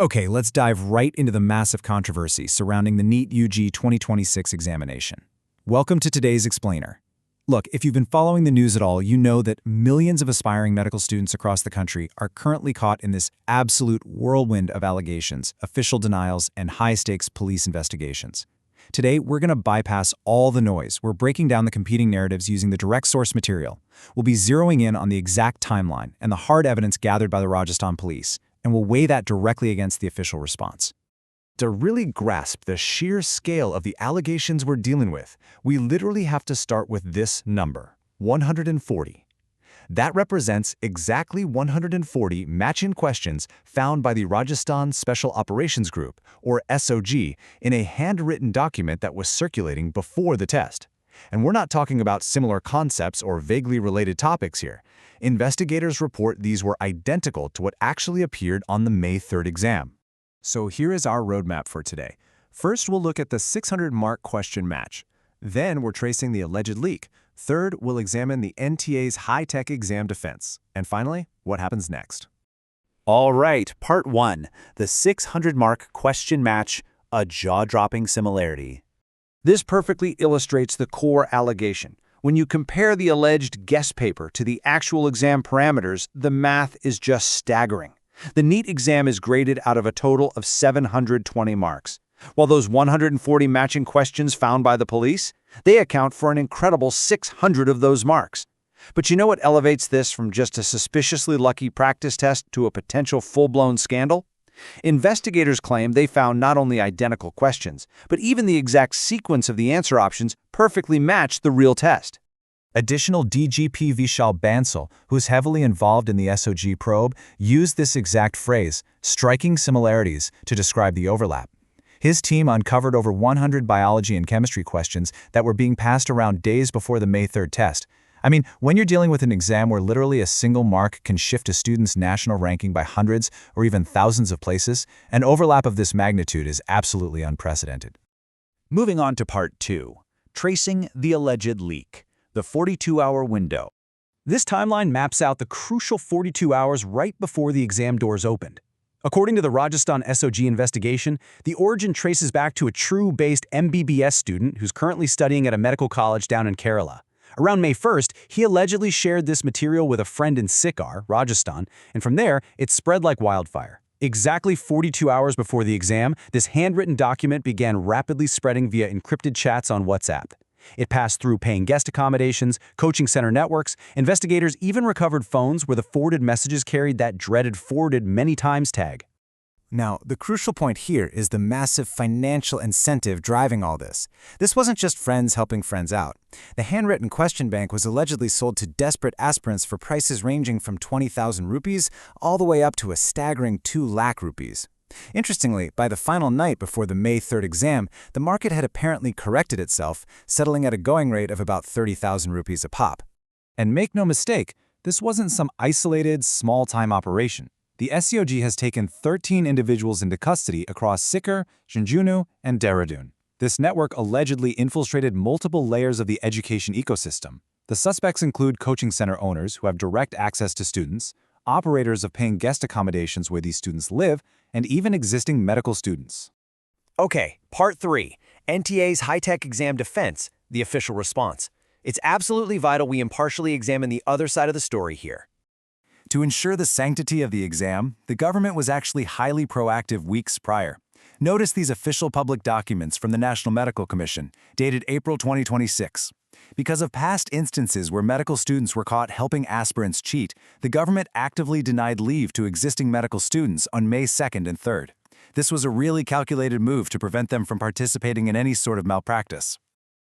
Okay, let's dive right into the massive controversy surrounding the NEET UG 2026 examination. Welcome to today's Explainer. Look, if you've been following the news at all, you know that millions of aspiring medical students across the country are currently caught in this absolute whirlwind of allegations, official denials, and high-stakes police investigations. Today, we're going to bypass all the noise. We're breaking down the competing narratives using the direct source material. We'll be zeroing in on the exact timeline and the hard evidence gathered by the Rajasthan police, and we'll weigh that directly against the official response. To really grasp the sheer scale of the allegations we're dealing with, we literally have to start with this number, 140. That represents exactly 140 match-in questions found by the Rajasthan Special Operations Group, or SOG, in a handwritten document that was circulating before the test. And we're not talking about similar concepts or vaguely related topics here. Investigators report these were identical to what actually appeared on the May 3rd exam. So here is our roadmap for today. First, we'll look at the 600-mark question match. Then we're tracing the alleged leak. Third, we'll examine the NTA's high-tech exam defense. And finally, what happens next? All right, Part 1, the 600-mark question match, a jaw-dropping similarity. This perfectly illustrates the core allegation. When you compare the alleged guest paper to the actual exam parameters, the math is just staggering. The NEET exam is graded out of a total of 720 marks. While those 140 matching questions found by the police, they account for an incredible 600 of those marks. But you know what elevates this from just a suspiciously lucky practice test to a potential full-blown scandal? Investigators claim they found not only identical questions, but even the exact sequence of the answer options perfectly matched the real test. Additional DGP Vishal Bansal, who's heavily involved in the SOG probe, used this exact phrase, striking similarities, to describe the overlap. His team uncovered over 100 biology and chemistry questions that were being passed around days before the May 3rd test. I mean, when you're dealing with an exam where literally a single mark can shift a student's national ranking by hundreds or even thousands of places, an overlap of this magnitude is absolutely unprecedented. Moving on to Part 2, tracing the alleged leak, the 42-hour window. This timeline maps out the crucial 42 hours right before the exam doors opened. According to the Rajasthan SOG investigation, the origin traces back to a true-based MBBS student who's currently studying at a medical college down in Kerala. Around May 1st, he allegedly shared this material with a friend in Sikar, Rajasthan, and from there, it spread like wildfire. Exactly 42 hours before the exam, this handwritten document began rapidly spreading via encrypted chats on WhatsApp. It passed through paying guest accommodations, coaching center networks. Investigators even recovered phones where the forwarded messages carried that dreaded forwarded many times tag. Now, the crucial point here is the massive financial incentive driving all this. This wasn't just friends helping friends out. The handwritten question bank was allegedly sold to desperate aspirants for prices ranging from 20,000 rupees all the way up to a staggering 2 lakh rupees. Interestingly, by the final night before the May 3rd exam, the market had apparently corrected itself, settling at a going rate of about 30,000 rupees a pop. And make no mistake, this wasn't some isolated, small-time operation. The SOG has taken 13 individuals into custody across Sikar, Jhunjhunu, and Dehradun. This network allegedly infiltrated multiple layers of the education ecosystem. The suspects include coaching center owners who have direct access to students, operators of paying guest accommodations where these students live, and even existing medical students. Okay, Part 3, NTA's high-tech exam defense, the official response. It's absolutely vital we impartially examine the other side of the story here. To ensure the sanctity of the exam, the government was actually highly proactive weeks prior. Notice these official public documents from the National Medical Commission, dated April 2026. Because of past instances where medical students were caught helping aspirants cheat, the government actively denied leave to existing medical students on May 2nd and 3rd. This was a really calculated move to prevent them from participating in any sort of malpractice.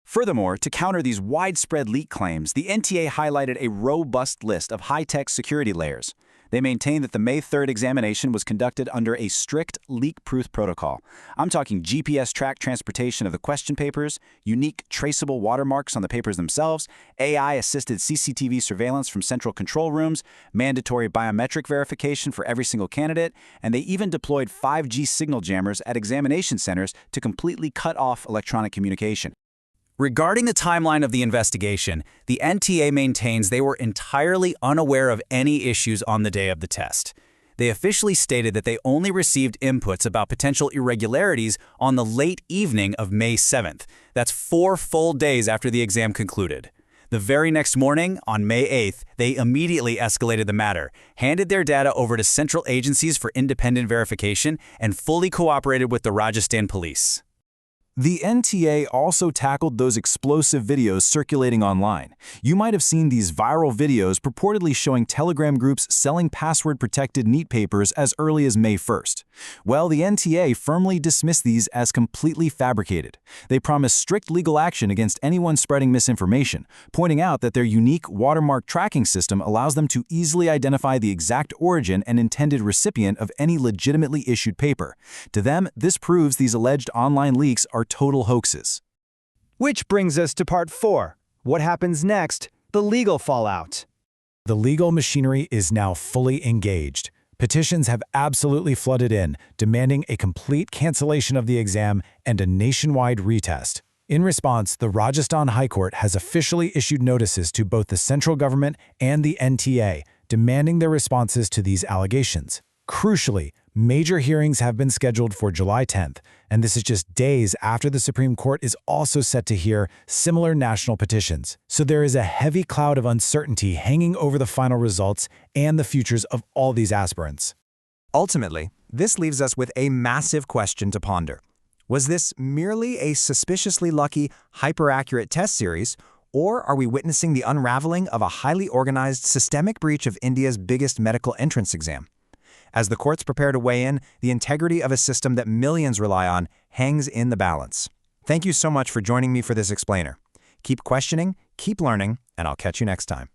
Furthermore, to counter these widespread leak claims, the NTA highlighted a robust list of high-tech security layers. They maintained that the May 3rd examination was conducted under a strict leak-proof protocol. I'm talking GPS-tracked transportation of the question papers, unique traceable watermarks on the papers themselves, AI-assisted CCTV surveillance from central control rooms, mandatory biometric verification for every single candidate, and they even deployed 5G signal jammers at examination centers to completely cut off electronic communication. Regarding the timeline of the investigation, the NTA maintains they were entirely unaware of any issues on the day of the test. They officially stated that they only received inputs about potential irregularities on the late evening of May 7th. That's 4 full days after the exam concluded. The very next morning, on May 8th, they immediately escalated the matter, handed their data over to central agencies for independent verification, and fully cooperated with the Rajasthan police. The NTA also tackled those explosive videos circulating online. You might have seen these viral videos purportedly showing Telegram groups selling password-protected NEET papers as early as May 1st. Well, the NTA firmly dismissed these as completely fabricated. They promised strict legal action against anyone spreading misinformation, pointing out that their unique watermark tracking system allows them to easily identify the exact origin and intended recipient of any legitimately issued paper. To them, this proves these alleged online leaks are total hoaxes. Which brings us to part 4. What happens next? The legal fallout. The legal machinery is now fully engaged. Petitions have absolutely flooded in, demanding a complete cancellation of the exam and a nationwide retest. In response, the Rajasthan High Court has officially issued notices to both the central government and the NTA, demanding their responses to these allegations. Crucially, major hearings have been scheduled for July 10th, and this is just days after the Supreme Court is also set to hear similar national petitions. So there is a heavy cloud of uncertainty hanging over the final results and the futures of all these aspirants. Ultimately, this leaves us with a massive question to ponder. Was this merely a suspiciously lucky, hyper-accurate test series, or are we witnessing the unraveling of a highly organized, systemic breach of India's biggest medical entrance exam? As the courts prepare to weigh in, the integrity of a system that millions rely on hangs in the balance. Thank you so much for joining me for this explainer. Keep questioning, keep learning, and I'll catch you next time.